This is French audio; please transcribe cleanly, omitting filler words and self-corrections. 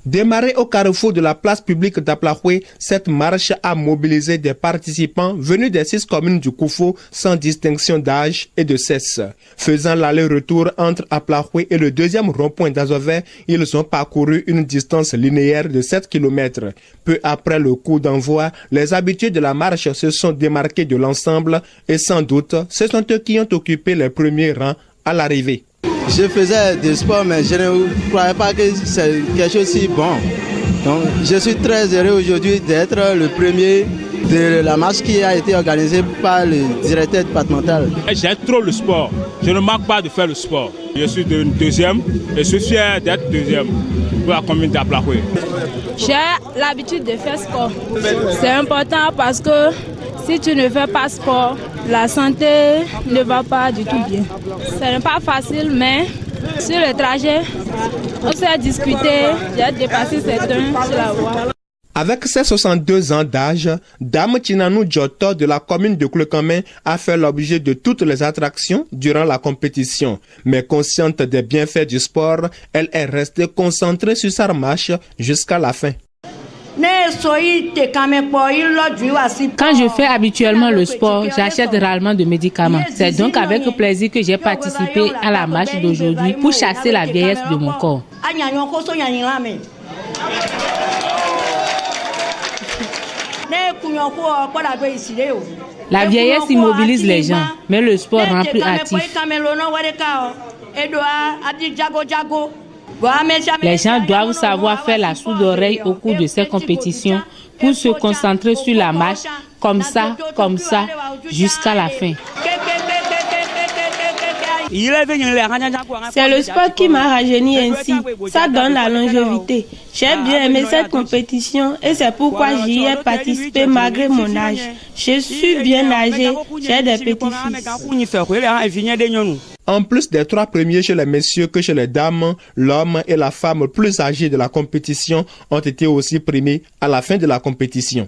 Démarrée au carrefour de la place publique d'Aplahué, cette marche a mobilisé des participants venus des 6 communes du Koufou sans distinction d'âge et de sexe. Faisant l'aller-retour entre Aplahué et le deuxième rond-point d'Azové, ils ont parcouru une distance linéaire de 7 km. Peu après le coup d'envoi, les habitués de la marche se sont démarqués de l'ensemble et sans doute, ce sont eux qui ont occupé les premiers rangs à l'arrivée. Je faisais du sport, mais je ne croyais pas que c'est quelque chose si bon. Donc, je suis très heureux aujourd'hui d'être le premier de la marche qui a été organisée par le directeur départemental. J'aime trop le sport. Je ne manque pas de faire le sport. Je suis deuxième et je suis fier d'être deuxième pour la commune d'Aplahué. J'ai l'habitude de faire sport. C'est important parce que si tu ne fais pas sport, la santé ne va pas du tout bien. Ce n'est pas facile, mais sur le trajet, on s'est discuté, j'ai dépassé certains sur la voie. Avec ses 62 ans d'âge, Dame Tinanou Djoto de la commune de Klekame a fait l'objet de toutes les attractions durant la compétition. Mais consciente des bienfaits du sport, elle est restée concentrée sur sa marche jusqu'à la fin. Quand je fais habituellement le sport, j'achète rarement de médicaments. C'est donc avec plaisir que j'ai participé à la marche d'aujourd'hui pour chasser la vieillesse de mon corps. La vieillesse immobilise les gens, mais le sport rend plus actif. Les gens doivent savoir faire la sourde oreille au cours de ces compétitions pour se concentrer sur la marche, comme ça, jusqu'à la fin. C'est le sport qui m'a rajeuni ainsi. Ça donne la longévité. J'ai bien aimé cette compétition et c'est pourquoi j'y ai participé malgré mon âge. Je suis bien âgé, j'ai des petits-fils. En plus des 3 premiers chez les messieurs que chez les dames, l'homme et la femme plus âgés de la compétition ont été aussi primés à la fin de la compétition.